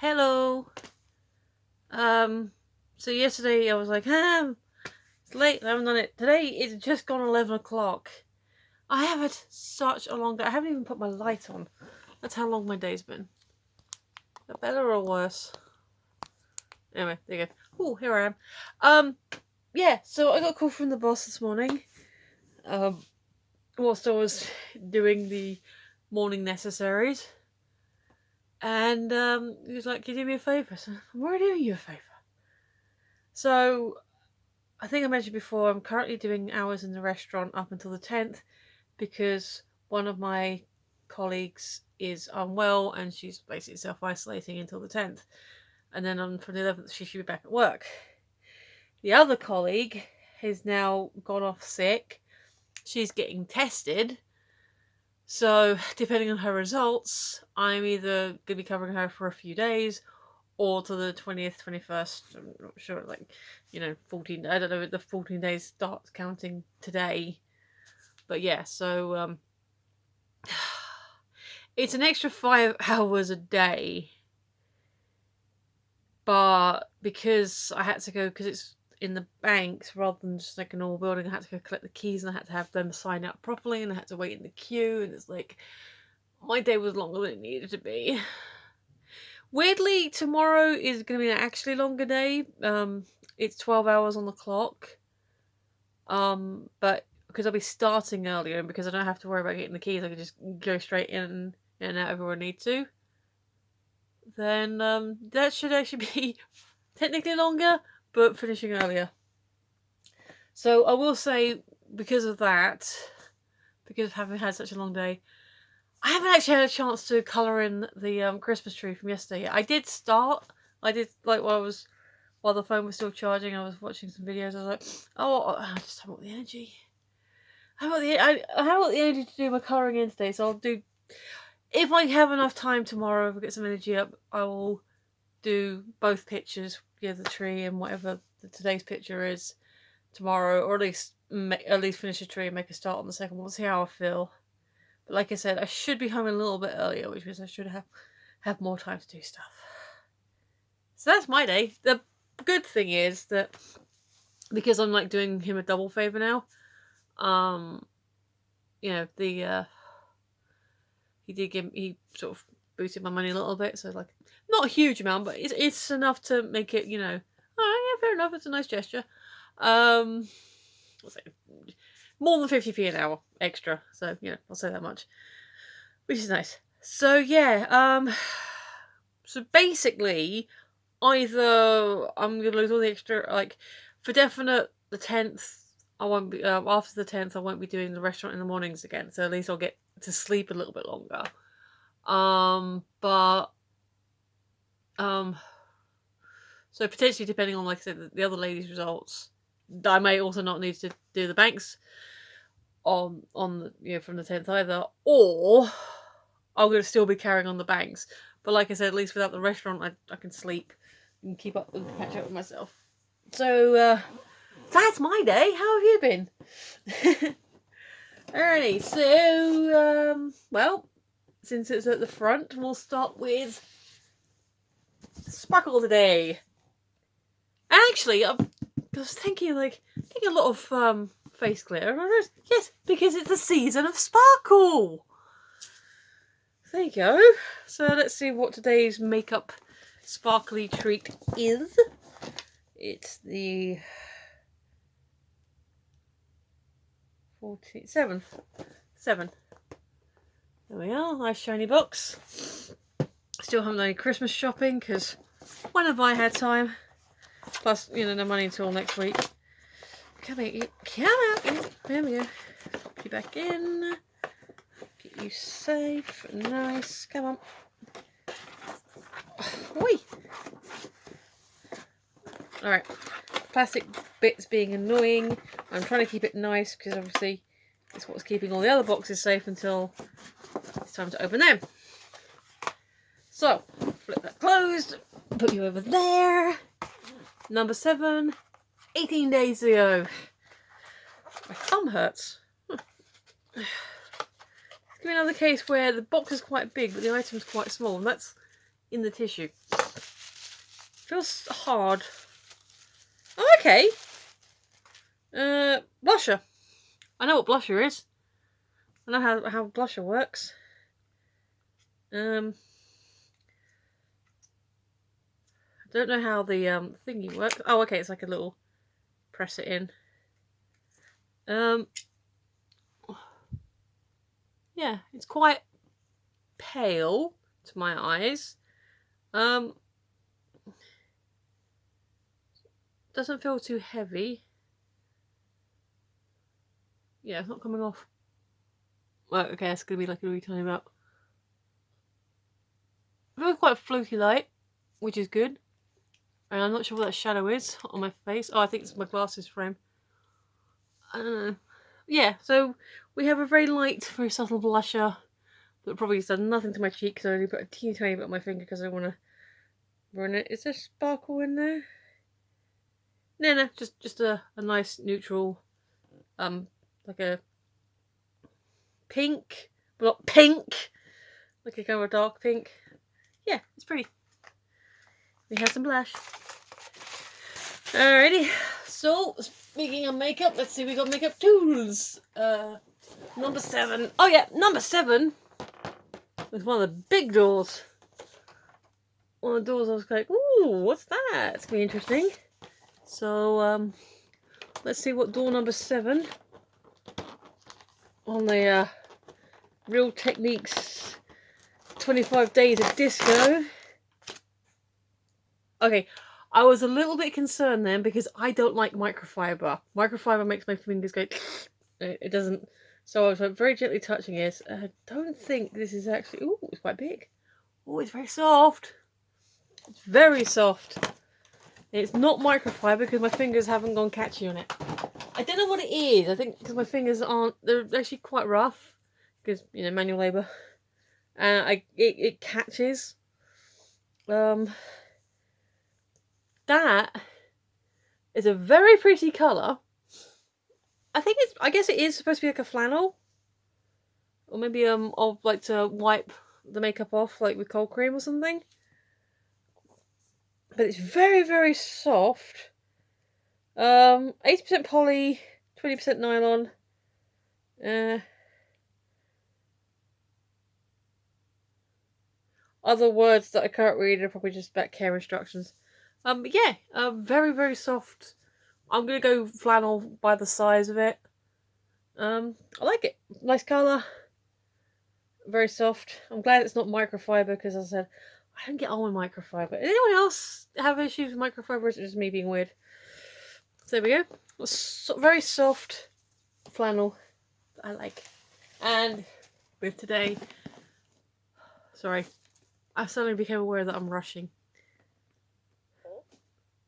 Hello. So yesterday I was like, it's late, I haven't done it. Today it's just gone 11 o'clock. I have had such a long day. I haven't even put my light on. That's how long my day's been. Is that better or worse? Anyway, there you go. Oh, here I am. Yeah, so I got a call from the boss this morning. Whilst I was doing the morning necessaries. And he was like, "Can you do me a favour?" So I'm already doing you a favour. So I think I mentioned before, I'm currently doing hours in the restaurant up until the 10th because one of my colleagues is unwell and she's basically self-isolating until the 10th. And then from the 11th, she should be back at work. The other colleague has now gone off sick. She's getting tested. So, depending on her results, I'm either going to be covering her for a few days or to the 20th, 21st, I'm not sure, 14, I don't know, the 14 days starts counting today. But yeah, so, it's an extra 5 hours a day. But because I had to go, because it's in the banks rather than just like a normal building, I had to go collect the keys and I had to have them sign up properly and I had to wait in the queue. And it's like, my day was longer than it needed to be. Weirdly, tomorrow is going to be an actually longer day. It's 12 hours on the clock. But because I'll be starting earlier and because I don't have to worry about getting the keys, I can just go straight in and out everywhere I need to. Then that should actually be technically longer, but finishing earlier. So I will say, because of that, because of having had such a long day, I haven't actually had a chance to colour in the Christmas tree from yesterday. I did start. I did, like, while the phone was still charging, I was watching some videos. I was like, oh, I just haven't got the energy. I haven't got the energy to do my colouring in today, so I'll do... If I have enough time tomorrow, if I get some energy up, I will do both pictures, the tree and whatever today's picture is tomorrow, or at least finish the tree and make a start on the second one. We'll see how I feel. But like I said, I should be home a little bit earlier, which means I should have more time to do stuff. So that's my day. The good thing is that because I'm like doing him a double favour now, he sort of boosted my money a little bit, so like not a huge amount, but it's enough to make it, all right, yeah, fair enough, it's a nice gesture. I'll say more than 50p an hour extra, so I'll say that much, which is nice. So yeah, so basically either I'm gonna lose all the extra, like, for definite the 10th I won't be after the 10th I won't be doing the restaurant in the mornings again, so at least I'll get to sleep a little bit longer. So potentially, depending on, like I said, the other lady's results, I may also not need to do the banks on the, from the 10th either, or I'm going to still be carrying on the banks. But like I said, at least without the restaurant, I can sleep and keep up and catch up with myself. So that's my day. How have you been? Alrighty, so well, since it's at the front, we'll start with Sparkle today. Actually, I was thinking, like, getting a lot of face glitter. Yes, because it's the season of Sparkle. There you go. So let's see what today's makeup sparkly treat is. It's the 7. There we are. Nice shiny box. Still haven't done any Christmas shopping because when have I had time? Plus, no money until next week. Come out. There we go. Put you back in. Get you safe and nice. Come on. Oi. Alright. Plastic bits being annoying. I'm trying to keep it nice because obviously it's what's keeping all the other boxes safe until it's time to open them. So, flip that closed. Put you over there. Number 7. 18 days ago. My thumb hurts. Let's give me another case where the box is quite big but the item's quite small, and that's in the tissue. Feels hard. Oh, okay. Blusher. I know what blusher is. I know how blusher works. I don't know how the thingy works. Oh, okay, it's like a little press it in. Yeah, it's quite pale to my eyes. Doesn't feel too heavy. Yeah, it's not coming off. Well, okay, it's gonna be like a really tiny amount. I feel quite fluky light, which is good. And I'm not sure what that shadow is on my face. Oh, I think it's my glasses frame. I don't know. Yeah, so we have a very light, very subtle blusher that probably has done nothing to my cheek because I only put a teeny tiny bit on my finger because I want to run it. Is there sparkle in there? No, just a nice neutral, like a pink, but not pink, like a kind of a dark pink. Yeah, it's pretty. We have some blush. Alrighty, so speaking of makeup, let's see, we got makeup tools. Number 7. Oh yeah, number 7 was one of the big doors. One of the doors I was like, ooh, what's that? It's gonna be interesting. So, let's see what door number 7 on the Real Techniques 25 Days of Disco. Okay, I was a little bit concerned then because I don't like microfiber. Microfiber makes my fingers go. It doesn't. So I was very gently touching it. I don't think this is actually. Ooh, it's quite big. Oh, it's very soft. It's very soft. It's not microfiber because my fingers haven't gone catchy on it. I don't know what it is. I think because my fingers aren't. They're actually quite rough because manual labour, and it catches. That is a very pretty colour. I guess it is supposed to be like a flannel. Or maybe I'll like to wipe the makeup off like with cold cream or something. But it's very, very soft. 80% poly, 20% nylon. Other words that I can't read are probably just about care instructions. But yeah, very, very soft. I'm gonna go flannel by the size of it. I like it. Nice colour. Very soft. I'm glad it's not microfiber because, as I said, I don't get on with microfiber. Does anyone else have issues with microfiber, or is it just me being weird? So there we go. Very soft flannel that I like. And with today, sorry, I suddenly became aware that I'm rushing.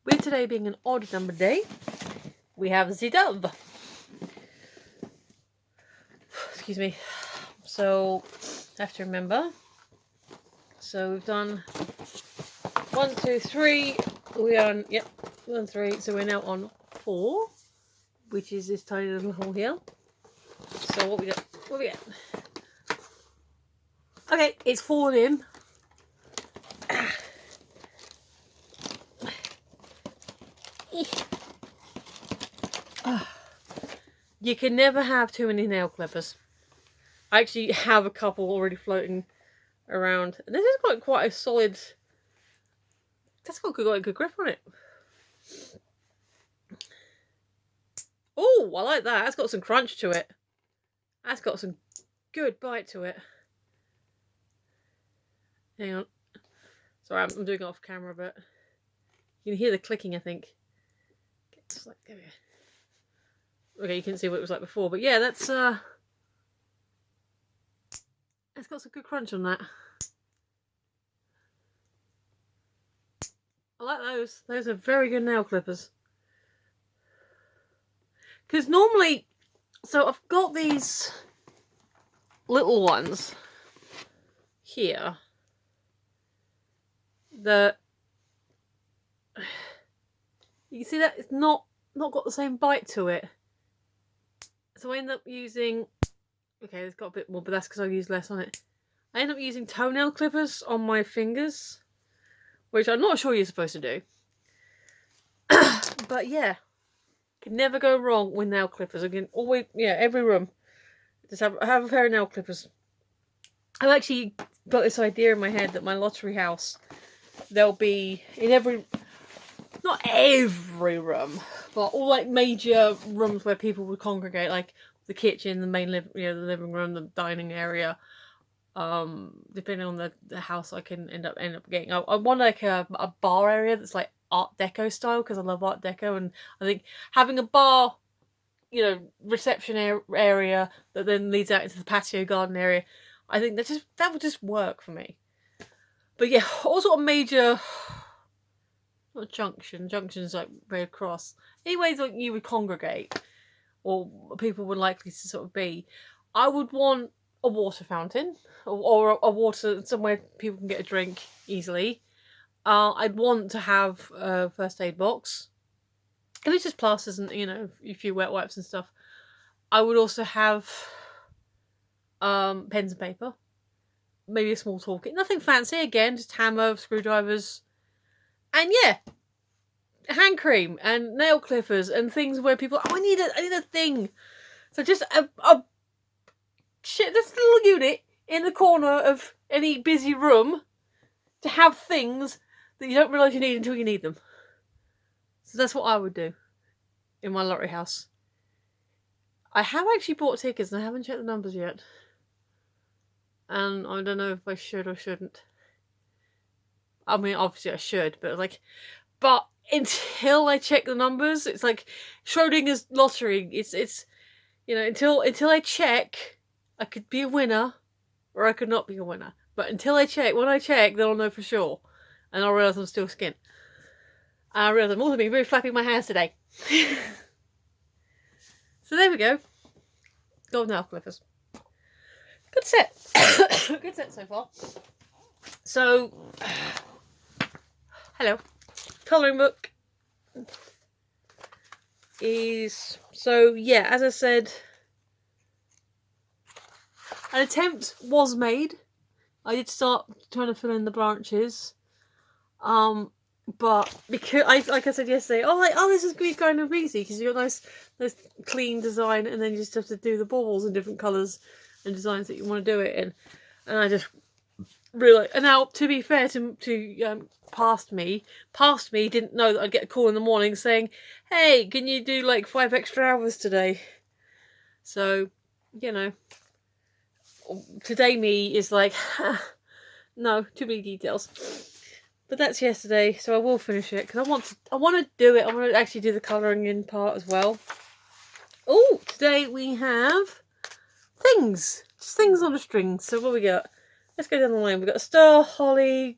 With today being an odd number day, we have the dove. Excuse me. So I have to remember. So we've done 1, 2, 3. We are on 1, 3. So we're now on 4, which is this tiny little hole here. So what we got? What we got? Okay, it's fallen in. You can never have too many nail clippers. I actually have a couple already floating around. This has got quite a solid. That's got quite a good grip on it. Oh, I like that. That's got some crunch to it. That's got some good bite to it. Hang on. Sorry, I'm doing it off camera, but you can hear the clicking, I think. Okay, you can see what it was like before, but yeah, that's it's got some good crunch on that. I like those. Those are very good nail clippers. Because normally, so I've got these little ones here that you can see that it's not got the same bite to it. So I end up using. Okay, it's got a bit more, but that's because I use less on it. I end up using toenail clippers on my fingers, which I'm not sure you're supposed to do. But yeah, can never go wrong with nail clippers. Again, always, yeah, every room just have a pair of nail clippers. I've actually got this idea in my head that my lottery house, there'll be in every, not every room, but all like major rooms where people would congregate, like the kitchen, the main the living room, the dining area. Depending on the house, I can end up getting. I want like a bar area that's like Art Deco style, because I love Art Deco, and I think having a bar, reception area that then leads out into the patio garden area, I think that would just work for me. But yeah, also a major, not junctions like Red Cross. Anyways, like you would congregate, or people would likely to sort of be. I would want a water fountain, or a water somewhere people can get a drink easily. I'd want to have a first aid box. If it's just plasters and a few wet wipes and stuff. I would also have pens and paper, maybe a small toolkit, nothing fancy. Again, just hammer, screwdrivers, and yeah, hand cream and nail clippers and things where people. Oh, I need a thing. So just this little unit in the corner of any busy room to have things that you don't realise you need until you need them. So that's what I would do in my lottery house. I have actually bought tickets and I haven't checked the numbers yet. And I don't know if I should or shouldn't. I mean, obviously I should, but until I check the numbers, it's like Schrodinger's lottery. It's until I check, I could be a winner, or I could not be a winner. But until I check, when I check, then I'll know for sure, and I'll realise I'm still skint. And I realise I'm also being very flapping my hands today. So there we go. Golden nail clippers. Good set. Good set so far. So, hello. Colouring book is, so yeah, as I said, an attempt was made. I did start trying to fill in the branches, but because like I said yesterday, this is going to be kind of easy because you got nice clean design, and then you just have to do the baubles in different colours and designs that you want to do it in. And I just realised, and now to be fair to past me didn't know that I'd get a call in the morning saying, hey, can you do like 5 extra hours today? So, today me is like, no, too many details. But that's yesterday, so I will finish it because I want to do it. I want to actually do the colouring in part as well. Oh, today we have things, just things on a string. So what we got? Let's go down the line. We've got a star, holly,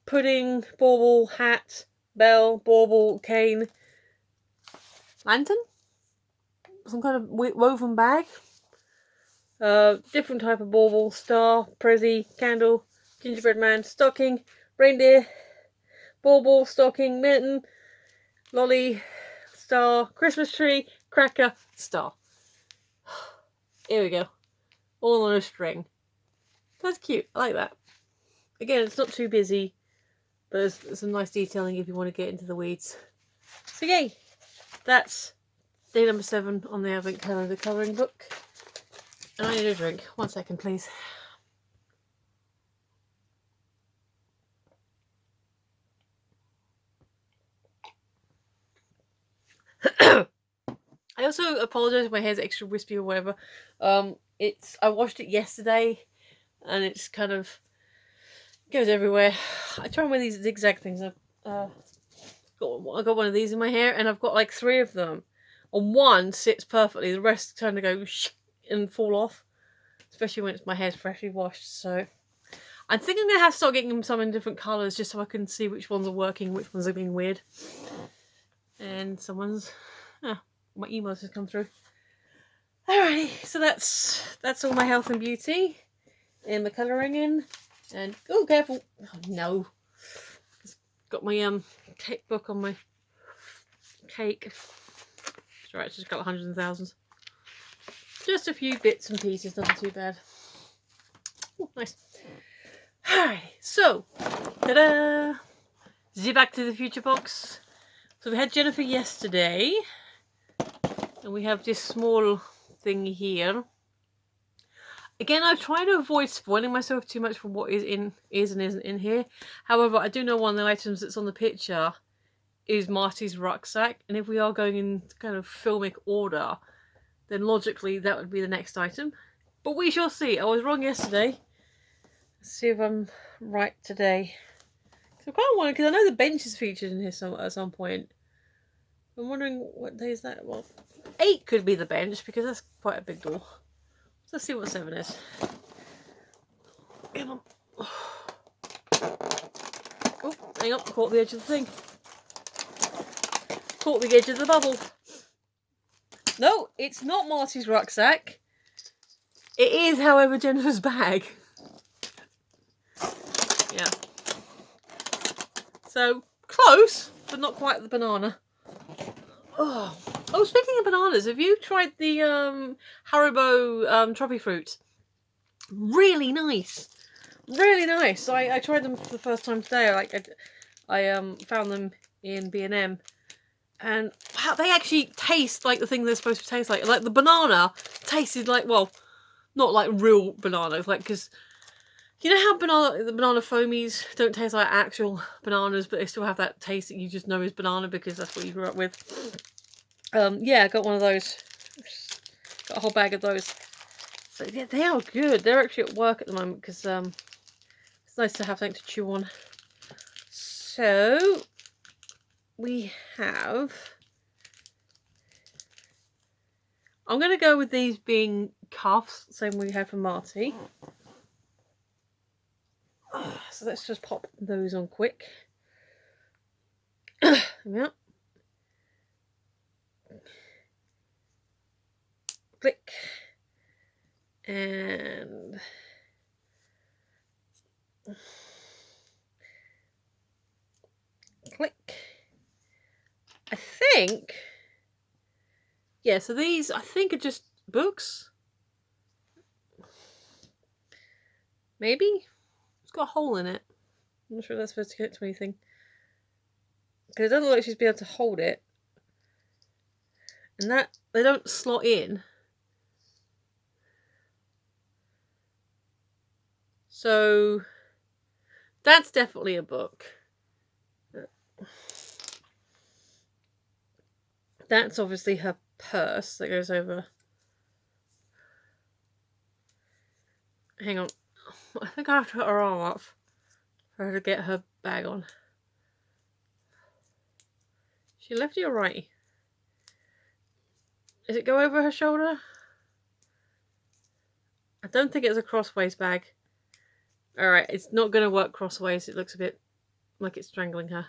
pudding, bauble, hat, bell, bauble, cane, lantern, some kind of woven bag, different type of bauble, star, prezi, candle, gingerbread man, stocking, reindeer, bauble, stocking, mitten, lolly, star, Christmas tree, cracker, star. Here we go. All on a string. That's cute. I like that. Again, it's not too busy, but there's some nice detailing if you want to get into the weeds. So yay! That's day number 7 on the Advent Calendar colouring book. And I need a drink. 1 second, please. I also apologise if my hair's extra wispy or whatever. I washed it yesterday, and it's kind of goes everywhere. I try and wear these zigzag things. I got one of these in my hair, and I've got like 3 of them. And one sits perfectly. The rest kind of go and fall off, especially when my hair's freshly washed. So I think I'm gonna have to start getting them some in different colours, just so I can see which ones are working, which ones are being weird. And someone's my emails have come through. Alrighty, so that's all my health and beauty and the colouring in. And oh, careful! Oh no, got my cake book on my cake. It's alright, it's just got hundreds and thousands. Just a few bits and pieces, nothing too bad. Oh, nice. Alright, so ta-da! the Back to the Future box. So we had Jennifer yesterday, and we have this small thing here. Again, I try to avoid spoiling myself too much for what is and isn't in here. However, I do know one of the items that's on the picture is Marty's rucksack, and if we are going in kind of filmic order, then logically that would be the next item. But we shall see. I was wrong yesterday. Let's see if I'm right today. So I kind of wonder, because I know the bench is featured in here at some point. I'm wondering what day is that? Well, 8 could be the bench, because that's quite a big door. So let's see what 7 is. Come on. Oh, hang on. Caught the edge of the thing. Caught the edge of the bubble. No, it's not Marty's rucksack. It is, however, Jennifer's bag. Yeah. So, close, but not quite the banana. Oh, speaking of bananas, have you tried the Haribo Trophy Fruits? Really nice. Really nice. I tried them for the first time today. I found them in B&M. And wow, they actually taste like the thing they're supposed to taste like. Like the banana tasted like, well, not like real bananas, like, because you know how the banana foamies don't taste like actual bananas, but they still have that taste that you just know is banana because that's what you grew up with. Yeah, I got one of those. Got a whole bag of those. So yeah, they are good. They're actually at work at the moment because it's nice to have something to chew on. So we have. I'm going to go with these being cuffs, same we had for Marty. So let's just pop those on quick. Yep. Click. And click. I think. Yeah, so these I think are just books. Maybe? It's got a hole in it. I'm not sure if that's supposed to get to anything. Because it doesn't look like she's been able to hold it. And that, they don't slot in. So, that's definitely a book. That's obviously her purse that goes over. Hang on. I think I have to put her arm up for her to get her bag on. She lefty or righty? Does it go over her shoulder? I don't think it's a crossways bag. Alright, it's not going to work crossways. It looks a bit like it's strangling her.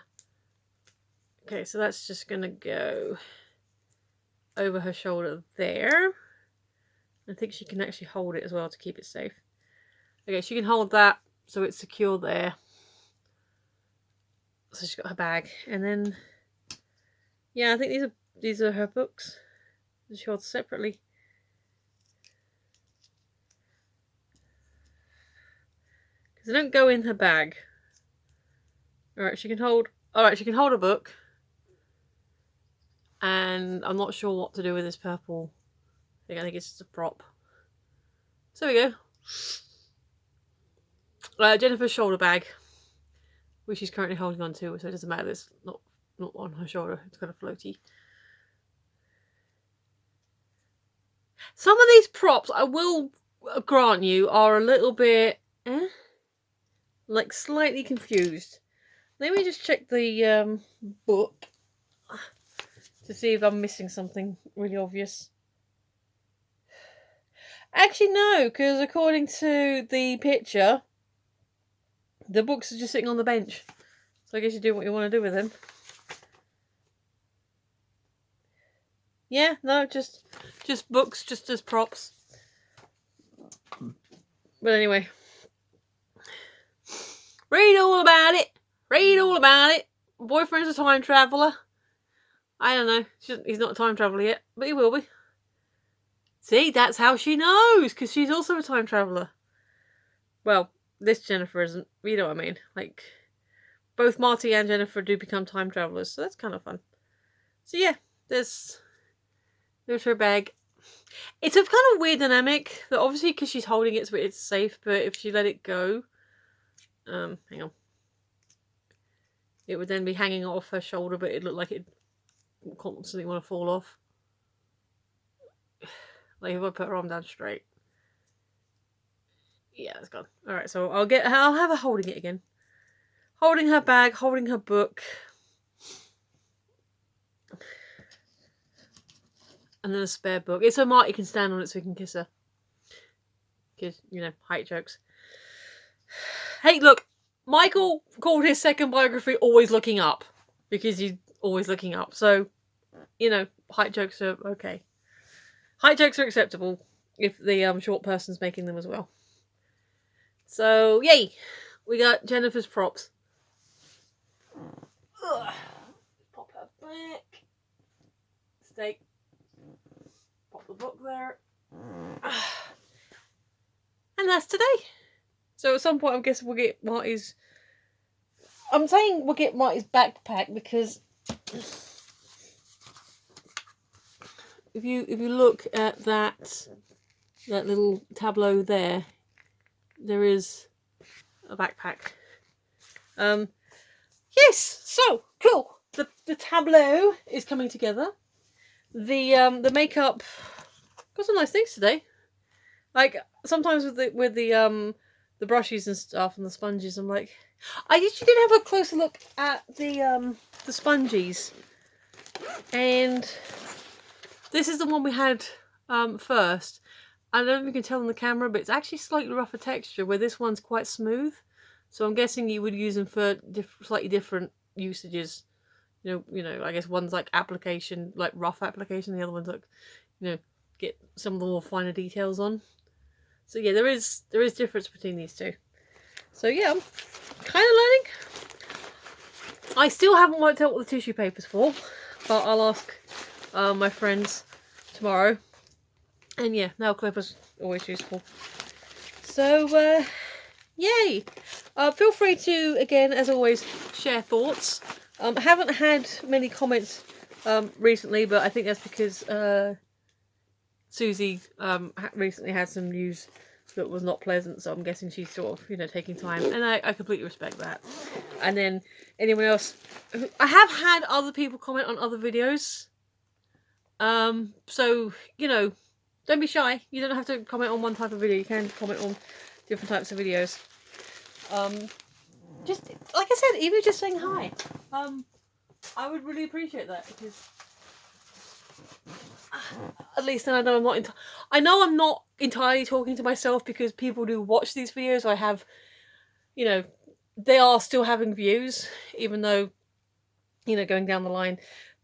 Okay, so that's just going to go over her shoulder there. I think she can actually hold it as well to keep it safe. Okay, she can hold that so it's secure there. So she's got her bag. And then, yeah, I think these are her books. She holds separately. Because they don't go in her bag. Alright, she can hold a book. And I'm not sure what to do with this purple thing. I think it's just a prop. So there we go. Jennifer's shoulder bag, which she's currently holding on to, so it doesn't matter. It's not on her shoulder. It's kind of floaty. Some of these props, I will grant you, are a little bit, like slightly confused. Let me just check the book to see if I'm missing something really obvious. Actually, no, because according to the picture, the books are just sitting on the bench. So I guess you do what you want to do with them. Yeah, no, just books, just as props. But anyway. Read all about it. Read all about it. My boyfriend's a time traveller. I don't know. He's not a time traveller yet, but he will be. See, that's how she knows, because she's also a time traveller. Well, this Jennifer isn't. You know what I mean? Like, both Marty and Jennifer do become time travelers, so that's kind of fun. So yeah, there's her bag. It's a kind of weird dynamic that obviously because she's holding it, so it's safe. But if she let it go, hang on, it would then be hanging off her shoulder, but it looked like it constantly want to fall off. Like if I put her arm down straight. Yeah, it's gone. Alright, so I'll have her holding it again. Holding her bag, holding her book. And then a spare book. It's so Marty can stand on it so he can kiss her. Because, height jokes. Hey, look. Michael called his second biography Always Looking Up. Because he's always looking up. So, height jokes are okay. Height jokes are acceptable if the short person's making them as well. So, yay! We got Jennifer's props. Ugh. Pop her back. Steak. Pop the book there. And that's today. So at some point, I'm guessing we'll get Marty's... I'm saying we'll get Marty's backpack because... If you look at that little tableau there, there is a backpack. Yes, so cool. The tableau is coming together. The makeup got some nice things today. Like sometimes with the brushes and stuff and the sponges, I'm like, I usually did have a closer look at the sponges, and this is the one we had first. I don't know if you can tell on the camera, but it's actually slightly rougher texture, where this one's quite smooth. So I'm guessing you would use them for slightly different usages. I guess one's like application, like rough application. The other one's like, get some of the more finer details on. So yeah, there is difference between these two. So yeah, I'm kind of learning. I still haven't worked out what the tissue paper's for, but I'll ask my friends tomorrow. And yeah, nail clippers always useful. So yay! Feel free to, again, as always, share thoughts. I haven't had many comments recently, but I think that's because Susie recently had some news that was not pleasant, so I'm guessing she's sort of, taking time, and I completely respect that. And then anyone else, I have had other people comment on other videos, so, don't be shy. You don't have to comment on one type of video. You can comment on different types of videos. Just, like I said, even just saying hi. I would really appreciate that, because at least then I know I'm not entirely talking to myself, because people do watch these videos. I have, they are still having views, even though, going down the line,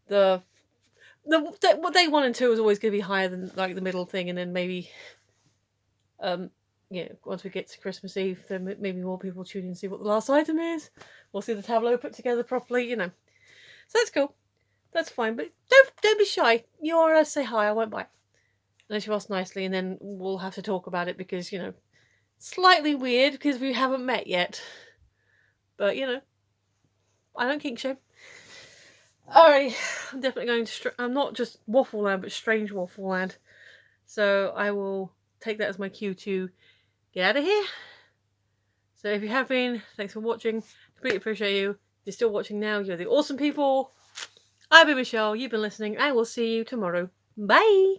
what day 1 and 2 is always going to be higher than like the middle thing, and then maybe once we get to Christmas Eve, then maybe more people tune in and see what the last item is. We'll see the tableau put together properly, So that's cool. That's fine, but don't be shy. You are say hi, I won't bite. Unless you ask nicely, and then we'll have to talk about it, because slightly weird because we haven't met yet. But I don't kink shame. Alright, I'm definitely going to... I'm not just Waffle Land, but Strange Waffle Land. So I will take that as my cue to get out of here. So if you have been, thanks for watching. Completely appreciate you. If you're still watching now, you're the awesome people. I've been Michelle, you've been listening, and we'll see you tomorrow. Bye!